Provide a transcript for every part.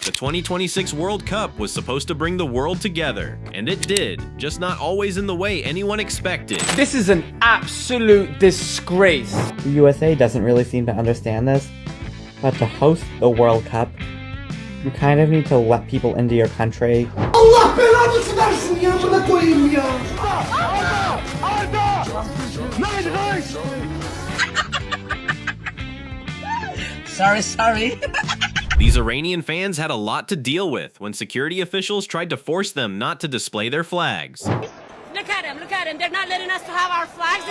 The 2026 World Cup was supposed to bring the world together, and it did, just not always in the way anyone expected. This is an absolute disgrace. The USA doesn't really seem to understand this, but to host the World Cup, you kind of need to let people into your country. Sorry. These Iranian fans had a lot to deal with when security officials tried to force them not to display their flags. Look at them. They're not letting us to have our flags.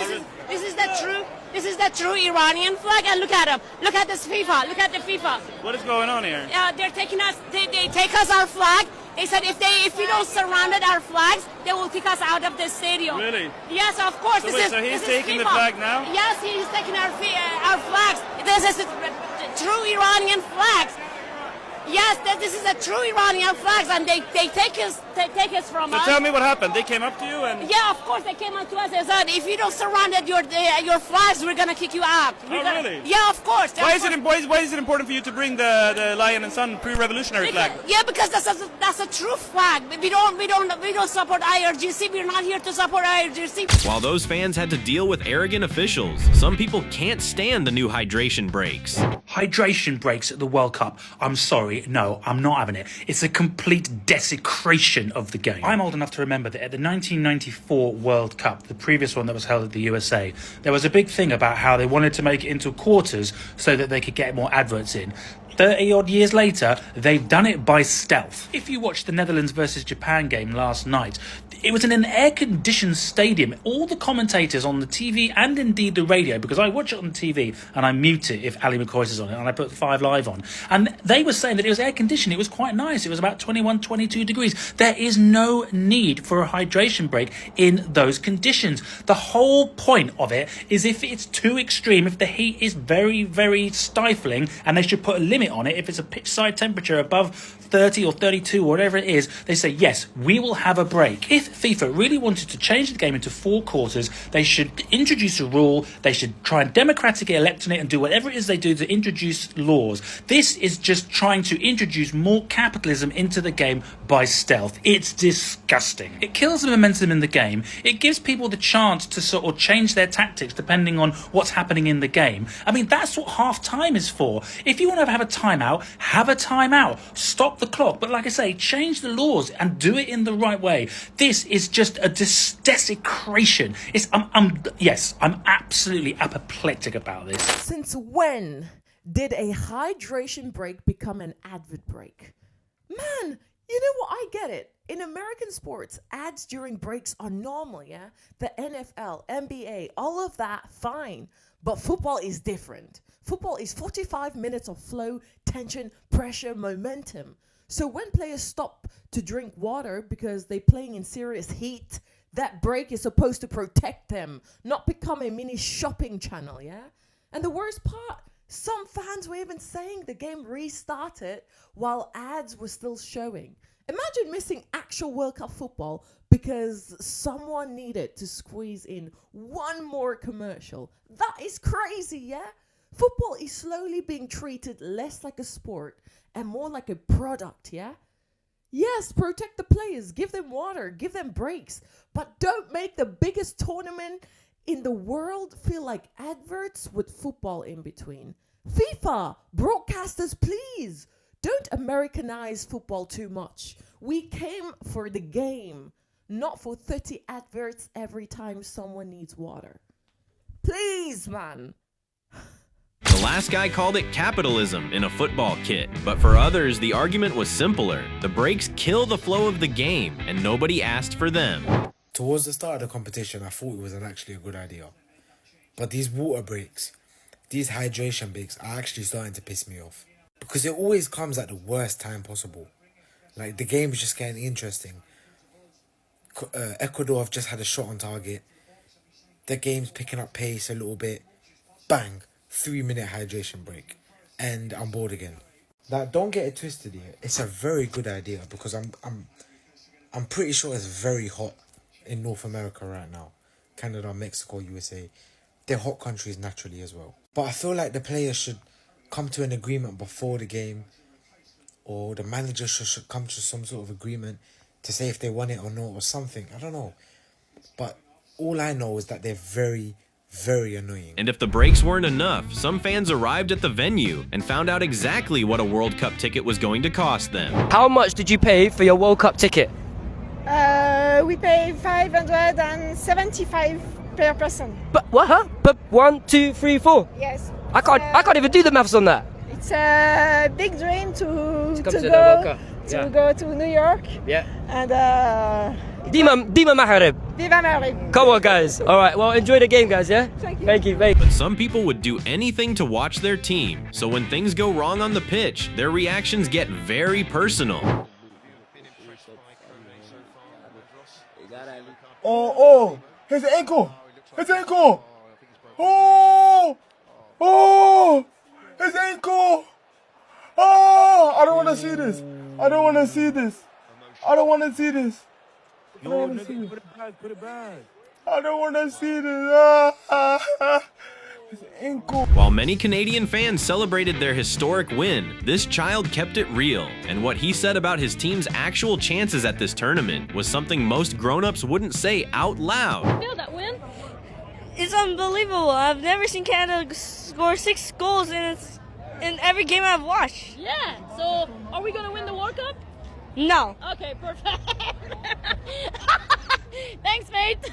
This is the true Iranian flag. And look at them. Look at this FIFA. Look at the FIFA. What is going on here? They're taking us. They take us our flag. They said if we don't surround our flags, they will kick us out of the stadium. Really? Yes, of course. So he's taking the flag now? Yes, he's taking our flags. This is true Iranian flags. Yes, this is a true Iranian flags, and they take us from us. So tell me what happened. They came up to you and... Yeah, of course they came up to us and said, if you don't surround your flags, we're gonna kick you out. Really? Yeah, of course. Why is it important for you to bring the Lion and Sun pre-revolutionary flag? Yeah, because that's a true flag. We don't support IRGC. We're not here to support IRGC. While those fans had to deal with arrogant officials, some people can't stand the new hydration breaks. Hydration breaks at the World Cup. I'm sorry, no, I'm not having it. It's a complete desecration of the game. I'm old enough to remember that at the 1994 World Cup, the previous one that was held at the USA, there was a big thing about how they wanted to make it into quarters so that they could get more adverts in. 30 odd years later, they've done it by stealth. If you watched the Netherlands versus Japan game last night, it was in an air-conditioned stadium. All the commentators on the TV and indeed the radio, because I watch it on TV and I mute it if Ali McCoy's is on it and I put 5 Live on. And they were saying that it was air-conditioned. It was quite nice. It was about 21, 22 degrees. There is no need for a hydration break in those conditions. The whole point of it is if it's too extreme, if the heat is very, very stifling, and they should put a limit on it. If it's a pitch side temperature above 30 or 32 or whatever it is, they say, yes, we will have a break. If FIFA really wanted to change the game into 4 quarters, they should introduce a rule. They should try and democratically elect on it and do whatever it is they do to introduce laws. This is just trying to introduce more capitalism into the game by stealth. It's disgusting. It kills the momentum in the game. It gives people the chance to sort of change their tactics depending on what's happening in the game. I mean, that's what half time is for. If you want to have a timeout, have a timeout. Stop the clock. But like I say, change the laws and do it in the right way. This is just a desecration. I'm absolutely apoplectic about this. Since when did a hydration break become an advert break? Man, you know what? I get it. In American sports, ads during breaks are normal, yeah? The NFL, NBA, all of that, fine. But football is different. Football is 45 minutes of flow, tension, pressure, momentum. So when players stop to drink water because they're playing in serious heat, that break is supposed to protect them, not become a mini shopping channel, yeah? And the worst part, some fans were even saying the game restarted while ads were still showing. Imagine missing actual World Cup football because someone needed to squeeze in one more commercial. That is crazy, yeah? Football is slowly being treated less like a sport and more like a product, yeah? Yes, protect the players, give them water, give them breaks, but don't make the biggest tournament in the world feel like adverts with football in between. FIFA, broadcasters, please, don't Americanize football too much. We came for the game, not for 30 adverts every time someone needs water. Please, man. The last guy called it capitalism in a football kit, but for others, the argument was simpler. The breaks kill the flow of the game, and nobody asked for them. Towards the start of the competition, I thought it was actually a good idea. But these water breaks, these hydration breaks are actually starting to piss me off. Because it always comes at the worst time possible. Like, the game is just getting interesting. Ecuador have just had a shot on target. The game's picking up pace a little bit. Bang! 3-minute hydration break. And I'm bored again. Now, don't get it twisted here. It's a very good idea because I'm pretty sure it's very hot in North America right now. Canada, Mexico, USA. They're hot countries naturally as well. But I feel like the players should come to an agreement before the game or the manager should come to some sort of agreement to say if they won it or not or something. I don't know. But all I know is that they're very, very annoying. And if the breaks weren't enough, some fans arrived at the venue and found out exactly what a World Cup ticket was going to cost them. How much did you pay for your World Cup ticket? We pay 575 per person. But what? Huh? But 1, 2, 3, 4. Yes. I can't even do the maths on that. It's a big dream to come to the World Cup. to go to New York. Yeah. And Dima Maharib. Viva Marib. Come on, guys. All right. Well, enjoy the game, guys. Yeah. Thank you. Thank you. But some people would do anything to watch their team. So when things go wrong on the pitch, their reactions get very personal. Oh, his ankle! His ankle! Oh! His ankle! Oh! I don't want to see this. I don't want to see this. I don't want to see this. I don't want to see this. Put it back. I don't want to see this. His ankle. While many Canadian fans celebrated their historic win, this child kept it real, and what he said about his team's actual chances at this tournament was something most grown-ups wouldn't say out loud. Feel that win? It's unbelievable. I've never seen Canada score 6 goals in every game I've watched. Yeah, so are we going to win the World Cup? No. Okay, perfect. Thanks, mate.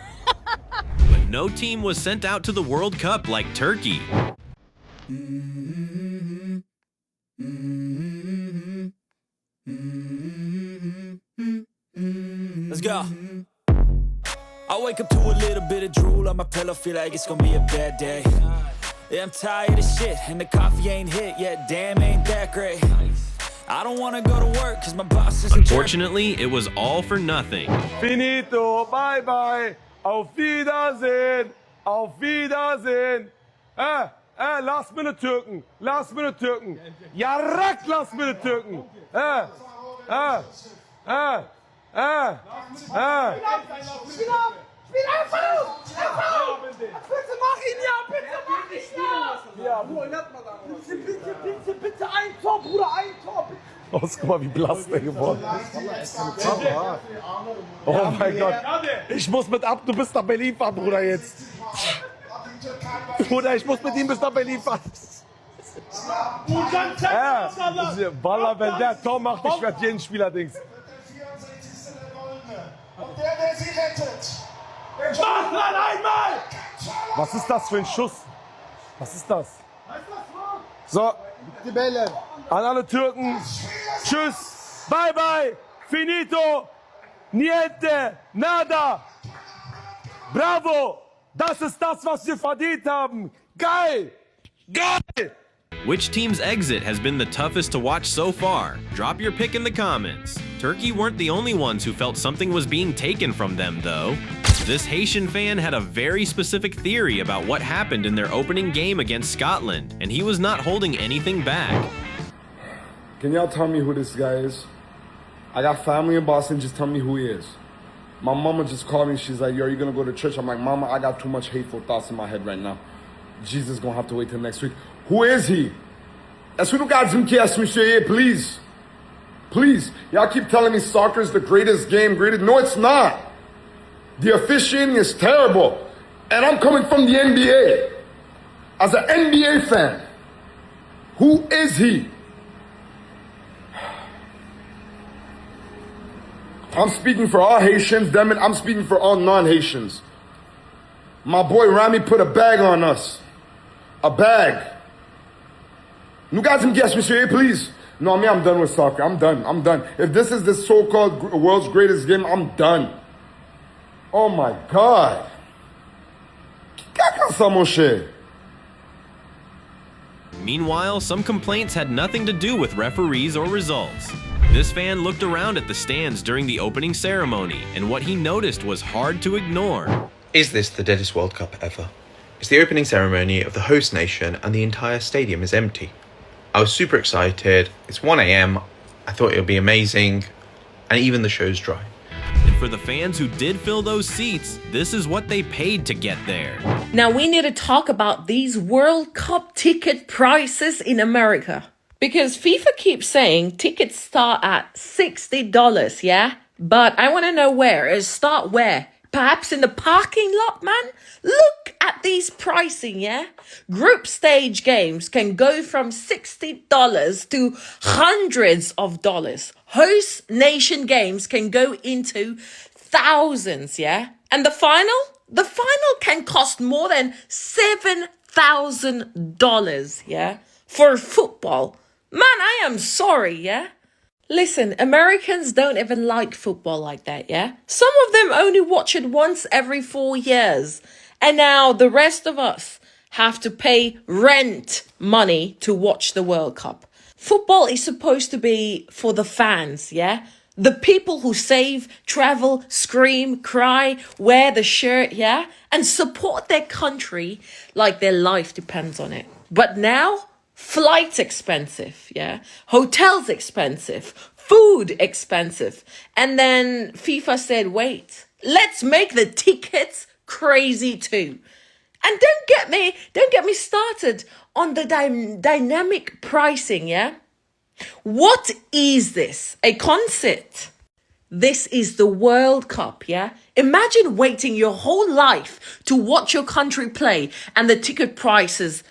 But no team was sent out to the World Cup like Turkey. Let's go. I wake up to a little bit of drool on my pillow, feel like it's gonna be a bad day. Yeah, I'm tired of shit, and the coffee ain't hit yet, damn, ain't that great. I don't wanna go to work, cause my boss is Unfortunately, it was all for nothing. Finito, bye bye. Auf Wiedersehen. Auf Wiedersehen. Last minute Türken. Last minute Türken. Ja, rack, last minute Türken. Bitte mach ihn ja, bitte mach ihn ja! Ja, bitte ein Tor, Bruder, ein Tor, bitte! Oh, guck mal, wie blass der geworden ist. Oh mein Gott. Ich muss mit ab, du bist nach Berlin fahren, Bruder, jetzt. Bruder, ich muss mit ihm bis nach Berlin fahren. Baller, wenn der Tor macht, ich werde jeden Spieler Dings. Und der sie rettet. Mach mal einmal! Was ist das für ein Schuss? Was ist das? So, die Bälle. An alle Türken. Tschüss. Bye bye. Finito. Niente. Nada. Bravo. Das ist das, was wir verdient haben. Geil. Geil. Which team's exit has been the toughest to watch so far? Drop your pick in the comments. Turkey weren't the only ones who felt something was being taken from them, though. This Haitian fan had a very specific theory about what happened in their opening game against Scotland, and he was not holding anything back. Can y'all tell me who this guy is? I got family in Boston, just tell me who he is. My mama just called me, she's like, yo, are you gonna go to church? I'm like, mama, I got too much hateful thoughts in my head right now. Jesus gonna have to wait till next week. Who is he? Est-ce que nous gardons qui est monsieur, please? Please. Y'all keep telling me soccer is the greatest game, No, it's not. The officiating is terrible. And I'm coming from the NBA. As an NBA fan. Who is he? I'm speaking for all Haitians, damn it, I'm speaking for all non-Haitians. My boy Rami put a bag on us. A bag. You guys can guess, monsieur, please. No, I'm done with soccer. I'm done. If this is the so-called world's greatest game, I'm done. Oh my God. Meanwhile, some complaints had nothing to do with referees or results. This fan looked around at the stands during the opening ceremony, and what he noticed was hard to ignore. Is this the deadest World Cup ever? It's the opening ceremony of the host nation and the entire stadium is empty. I was super excited. It's 1 AM. I thought it would be amazing, and even the show's dry. And for the fans who did fill those seats, this is what they paid to get there. Now we need to talk about these World Cup ticket prices in America. Because FIFA keeps saying tickets start at $60, yeah? But I want to know where. Start where? Perhaps in the parking lot, man? Look at these pricing, yeah? Group stage games can go from $60 to hundreds of dollars. Host nation games can go into thousands, yeah? And the final? The final can cost more than $7,000, yeah? For football. Man, I am sorry, yeah? Listen, Americans don't even like football like that, yeah? Some of them only watch it once every 4 years. And now the rest of us have to pay rent money to watch the World Cup. Football is supposed to be for the fans, yeah? The people who save, travel, scream, cry, wear the shirt, yeah? And support their country like their life depends on it. But now, flights expensive, yeah? Hotels expensive, food expensive. And then FIFA said, wait, let's make the tickets crazy too. And don't get me started on the dynamic pricing, yeah? What is this? A concert? This is the World Cup, yeah? Imagine waiting your whole life to watch your country play and the ticket prices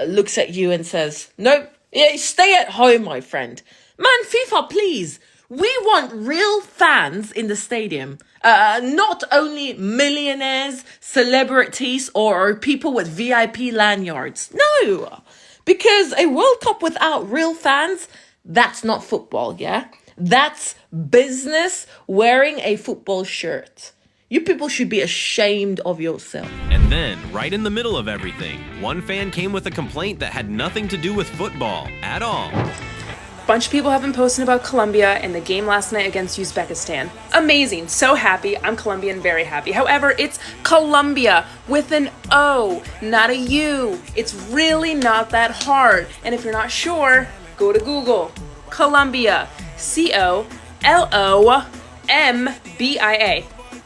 looks at you and says, nope, yeah, stay at home, my friend. Man, FIFA, please. We want real fans in the stadium. Not only millionaires, celebrities, or people with VIP lanyards. No, because a World Cup without real fans, that's not football, yeah? That's business wearing a football shirt. You people should be ashamed of yourself. And then, right in the middle of everything, one fan came with a complaint that had nothing to do with football at all. Bunch of people have been posting about Colombia and the game last night against Uzbekistan. Amazing, so happy. I'm Colombian, very happy. However, it's Colombia with an O, not a U. It's really not that hard. And if you're not sure, go to Google. Colombia, C-O-L-O-M-B-I-A.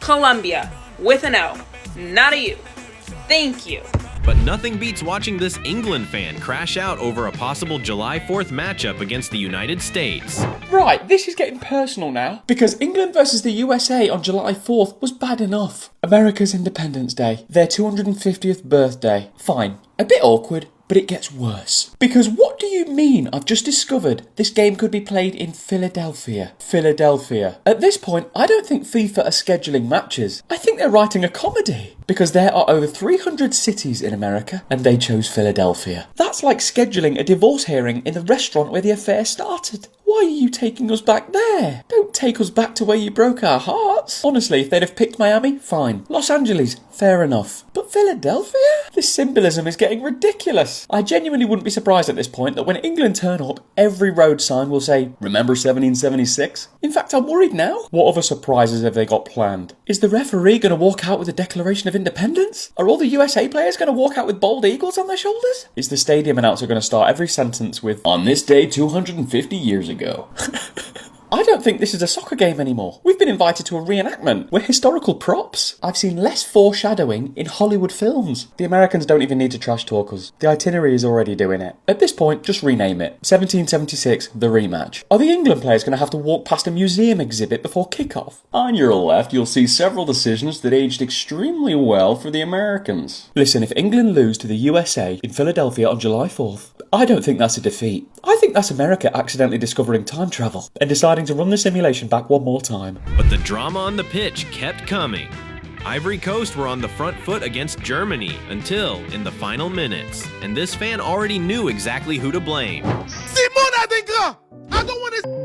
Colombia with an O, not a U. Thank you. But nothing beats watching this England fan crash out over a possible July 4th matchup against the United States. Right, this is getting personal now. Because England versus the USA on July 4th was bad enough. America's Independence Day, their 250th birthday. Fine, a bit awkward, but it gets worse. Because what do you mean I've just discovered this game could be played in Philadelphia? Philadelphia. At this point, I don't think FIFA are scheduling matches. I think they're writing a comedy. Because there are over 300 cities in America, and they chose Philadelphia. That's like scheduling a divorce hearing in the restaurant where the affair started. Why are you taking us back there? Don't take us back to where you broke our hearts. Honestly, if they'd have picked Miami, fine. Los Angeles, fair enough. But Philadelphia? This symbolism is getting ridiculous. I genuinely wouldn't be surprised at this point that when England turn up, every road sign will say, remember 1776? In fact, I'm worried now. What other surprises have they got planned? Is the referee going to walk out with a Declaration of Independence? Are all the USA players going to walk out with bald eagles on their shoulders? Is the stadium announcer going to start every sentence with, on this day 250 years ago? I don't think this is a soccer game anymore. We've been invited to a reenactment. We're historical props. I've seen less foreshadowing in Hollywood films. The Americans don't even need to trash talk us. The itinerary is already doing it. At this point, just rename it. 1776, the rematch. Are the England players going to have to walk past a museum exhibit before kickoff? On your left, you'll see several decisions that aged extremely well for the Americans. Listen, if England lose to the USA in Philadelphia on July 4th, I don't think that's a defeat. I think that's America accidentally discovering time travel and deciding to run the simulation back one more time. But the drama on the pitch kept coming. Ivory Coast were on the front foot against Germany until in the final minutes, and this fan already knew exactly who to blame. Simona Degra! I don't want to...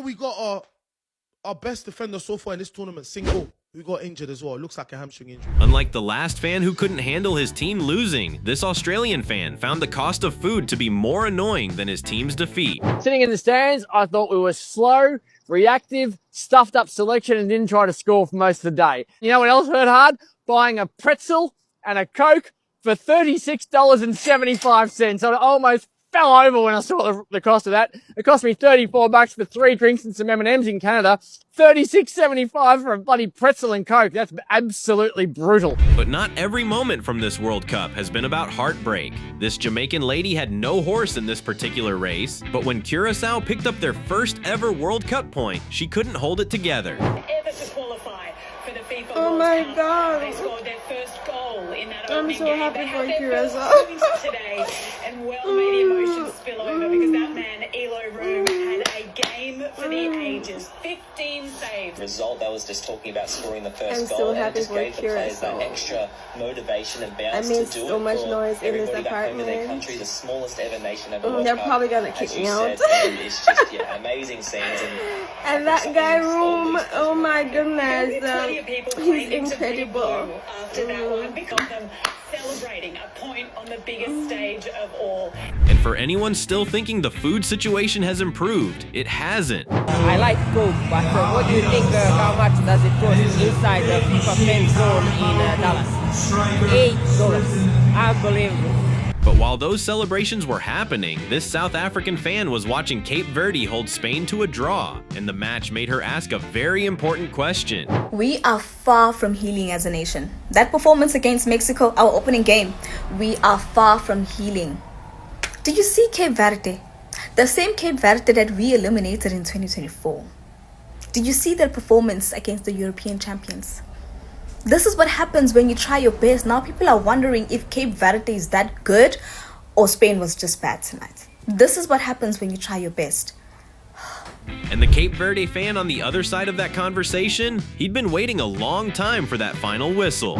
we got our best defender so far in this tournament, Single, who got injured as well. It looks like a hamstring injury. Unlike the last fan who couldn't handle his team losing, this Australian fan found the cost of food to be more annoying than his team's defeat. Sitting in the stands, I thought we were slow, reactive, stuffed up selection and didn't try to score for most of the day. You know what else hurt hard? Buying a pretzel and a Coke for $36.75. I almost fell over when I saw the cost of that. It cost me $34 for 3 drinks and some M&Ms in Canada. $36.75 for a bloody pretzel and Coke. That's absolutely brutal. But not every moment from this World Cup has been about heartbreak. This Jamaican lady had no horse in this particular race, but when Curaçao picked up their first ever World Cup point, she couldn't hold it together. Ever to qualify for the FIFA Oh World my Cup. God. They scored their first goal in that I'm opening so game. happy They for had their first Curaçao. point today, and well, may the emotions spill over because that man, Elo Room, had a game for the ages. 15 saves. Result, that was just talking about scoring the first I'm so goal, and happy it just for gave the players that Curaçao. extra motivation and bounce I to made do so it much for noise in this everybody back home in their apartment. country, the smallest ever nation of the World They're Cup, probably gonna as kick you me out. said, and it's just amazing scenes. And that guy Room, oh my goodness, he's incredible. After that one, because of them celebrating a point on the biggest stage of all. And for anyone still thinking the food situation has improved, it hasn't. I like Coke, but what do you think, how much does it cost inside the FIFA fan zone in Dallas? $8. Unbelievable. But while those celebrations were happening, this South African fan was watching Cape Verde hold Spain to a draw, and the match made her ask a very important question. We are far from healing as a nation. That performance against Mexico, our opening game, we are far from healing. Did you see Cape Verde? The same Cape Verde that we eliminated in 2024. Did you see their performance against the European champions? This is what happens when you try your best. Now people are wondering if Cape Verde is that good or Spain was just bad tonight. This is what happens when you try your best. And the Cape Verde fan on the other side of that conversation, he'd been waiting a long time for that final whistle.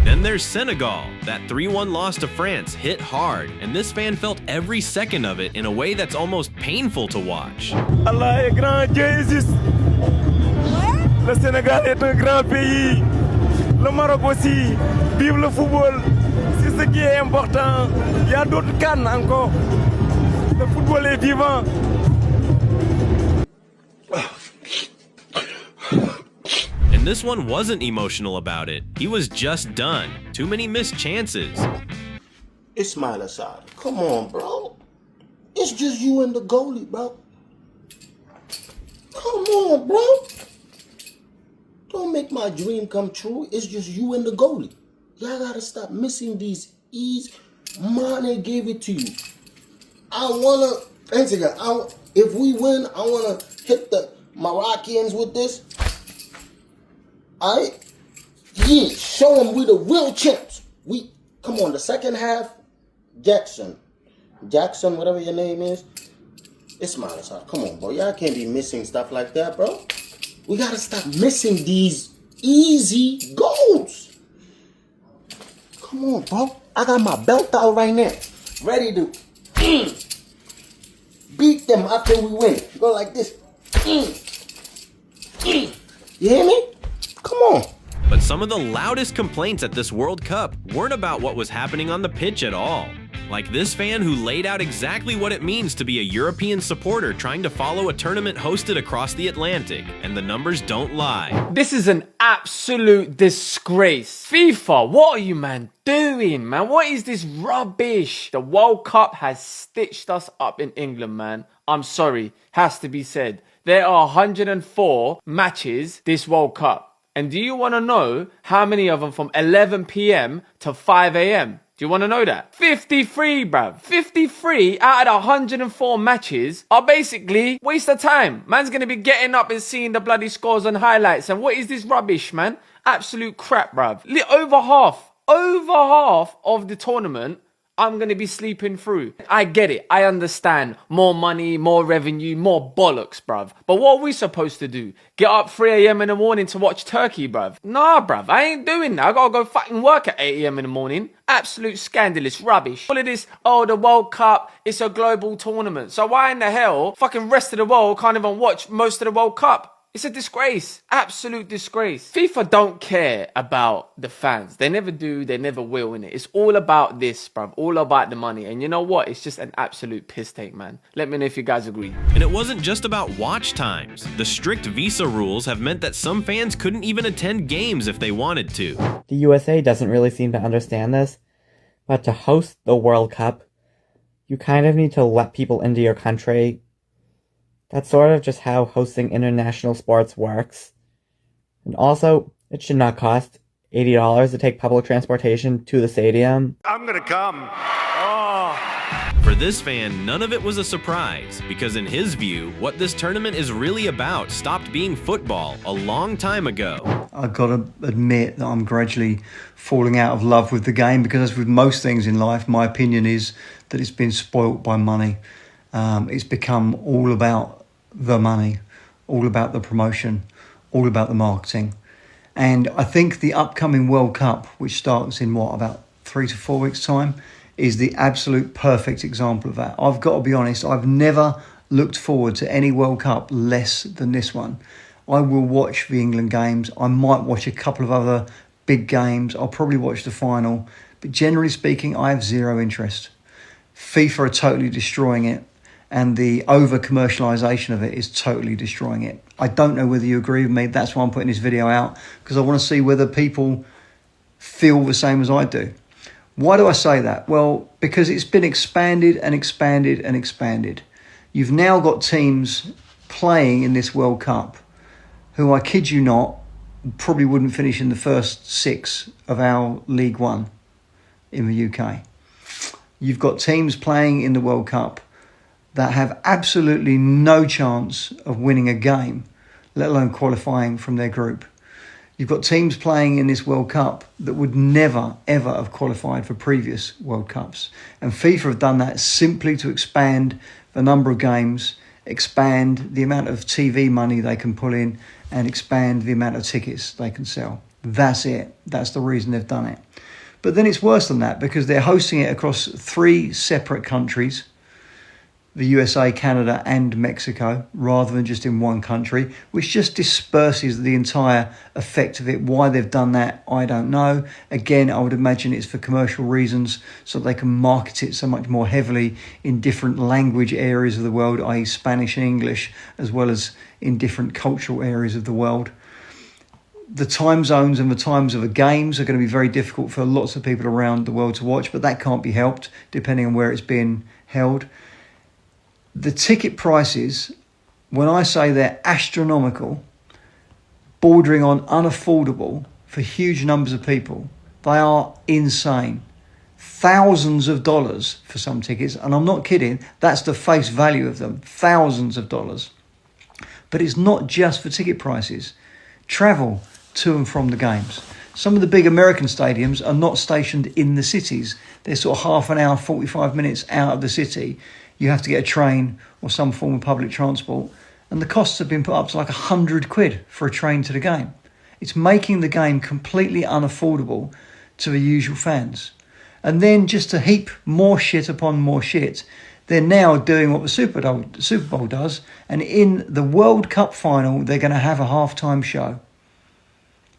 Then there's Senegal. That 3-1 loss to France hit hard, and this fan felt every second of it in a way that's almost painful to watch. Allah est grand, Dieu existe. Le Sénégal est un grand pays. Le Maroc aussi. Vive le football. C'est ce qui est important. Il y a d'autres cannes encore. Le football est vivant. And this one wasn't emotional about it. He was just done. Too many missed chances. Ismail Assad, come on, bro. It's just you and the goalie, bro. Come on, bro. Don't make my dream come true. It's just you and the goalie. Y'all gotta stop missing these E's. Mane gave it to you. If we win, I wanna hit the Moroccans with this. Alright? Yeah, show them we the real champs. Come on, the second half, Jackson, whatever your name is, it's my side. Come on, bro. Y'all can't be missing stuff like that, bro. We gotta stop missing these easy goals. Come on, bro. I got my belt out right now. Ready to beat them after we win. Go like this. You hear me? Come on. But some of the loudest complaints at this World Cup weren't about what was happening on the pitch at all. Like this fan who laid out exactly what it means to be a European supporter trying to follow a tournament hosted across the Atlantic, and the numbers don't lie. This is an absolute disgrace. FIFA, what are you, man, doing, man? What is this rubbish? The World Cup has stitched us up in England, man. I'm sorry, has to be said. There are 104 matches this World Cup. And do you want to know how many of them from 11 p.m. to 5 a.m.? Do you want to know that? 53, bruv. 53 out of the 104 matches are basically waste of time. Man's going to be getting up and seeing the bloody scores and highlights. And what is this rubbish, man? Absolute crap, bruv. Over half of the tournament I'm going to be sleeping through. I get it. I understand. More money, more revenue, more bollocks, bruv. But what are we supposed to do? Get up 3 a.m. in the morning to watch Turkey, bruv? Nah, bruv. I ain't doing that. I gotta go fucking work at 8 a.m. in the morning. Absolute scandalous rubbish. All of this, oh, the World Cup, it's a global tournament. So why in the hell fucking rest of the world can't even watch most of the World Cup? It's a disgrace. Absolute disgrace. FIFA don't care about the fans. They never do. They never will, innit? It's all about this, bruv. All about the money. And you know what? It's just an absolute piss take, man. Let me know if you guys agree. And it wasn't just about watch times. The strict visa rules have meant that some fans couldn't even attend games if they wanted to. The USA doesn't really seem to understand this, but to host the World Cup, you kind of need to let people into your country. That's sort of just how hosting international sports works. And also, it should not cost $80 to take public transportation to the stadium. I'm gonna come. Oh. For this fan, none of it was a surprise, because in his view, what this tournament is really about stopped being football a long time ago. I've got to admit that I'm gradually falling out of love with the game, because as with most things in life, my opinion is that it's been spoilt by money. It's become all about the money, all about the promotion, all about the marketing. And I think the upcoming World Cup, which starts in about 3 to 4 weeks' time, is the absolute perfect example of that. I've got to be honest, I've never looked forward to any World Cup less than this one. I will watch the England games. I might watch a couple of other big games. I'll probably watch the final. But generally speaking, I have zero interest. FIFA are totally destroying it. And the over-commercialisation of it is totally destroying it. I don't know whether you agree with me. That's why I'm putting this video out, because I want to see whether people feel the same as I do. Why do I say that? Well, because it's been expanded and expanded and expanded. You've now got teams playing in this World Cup who, I kid you not, probably wouldn't finish in the first 6 of our League One in the UK. You've got teams playing in the World Cup that have absolutely no chance of winning a game, let alone qualifying from their group. You've got teams playing in this World Cup that would never, ever have qualified for previous World Cups. And FIFA have done that simply to expand the number of games, expand the amount of TV money they can pull in, and expand the amount of tickets they can sell. That's it. That's the reason they've done it. But then it's worse than that, because they're hosting it across 3 separate countries, the USA, Canada and Mexico, rather than just in one country, which just disperses the entire effect of it. Why they've done that, I don't know. Again, I would imagine it's for commercial reasons, so they can market it so much more heavily in different language areas of the world, i.e. Spanish and English, as well as in different cultural areas of the world. The time zones and the times of the games are going to be very difficult for lots of people around the world to watch, but that can't be helped depending on where it's being held. The ticket prices, when I say they're astronomical, bordering on unaffordable for huge numbers of people, they are insane. Thousands of dollars for some tickets, and I'm not kidding, that's the face value of them, thousands of dollars. But it's not just for ticket prices. Travel to and from the games. Some of the big American stadiums are not stationed in the cities. They're sort of half an hour, 45 minutes out of the city. You have to get a train or some form of public transport. And the costs have been put up to like £100 for a train to the game. It's making the game completely unaffordable to the usual fans. And then just to heap more shit upon more shit, they're now doing what the Super Bowl does. And in the World Cup final, they're going to have a halftime show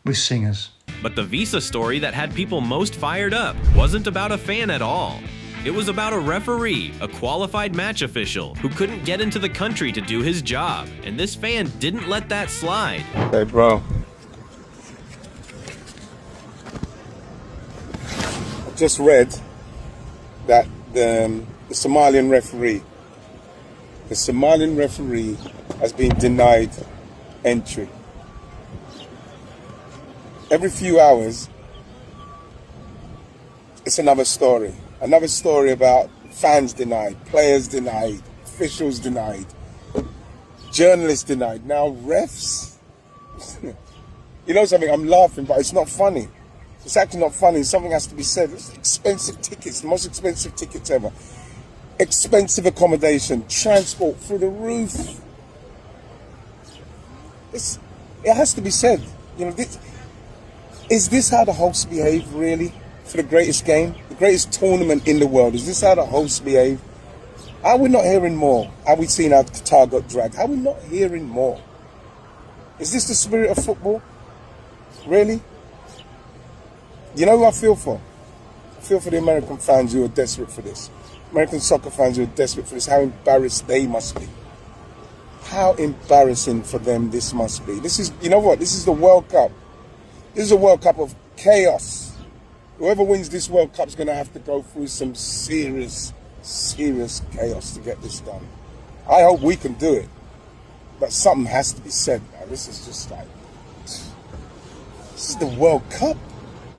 with singers. But the visa story that had people most fired up wasn't about a fan at all. It was about a referee, a qualified match official, who couldn't get into the country to do his job, and this fan didn't let that slide. Hey, bro. I just read that the Somalian referee has been denied entry. Every few hours, it's another story. Another story about fans denied, players denied, officials denied, journalists denied. Now refs, you know something, I'm laughing, but it's not funny. It's actually not funny. Something has to be said. It's expensive tickets, the most expensive tickets ever. Expensive accommodation, transport through the roof. It has to be said. You know, is this how the hosts behave, really, for the greatest game, the greatest tournament in the world? Is this how the hosts behave? Are we not hearing more? Are we seeing how Qatar got dragged? Are we not hearing more? Is this the spirit of football? Really? You know who I feel for? I feel for the American fans who are desperate for this. American soccer fans who are desperate for this. How embarrassed they must be. How embarrassing for them this must be. This is, you know what? This is the World Cup. This is a World Cup of chaos. Whoever wins this World Cup is going to have to go through some serious chaos to get this done. I hope we can do it. But something has to be said now. This is just like, this is the World Cup.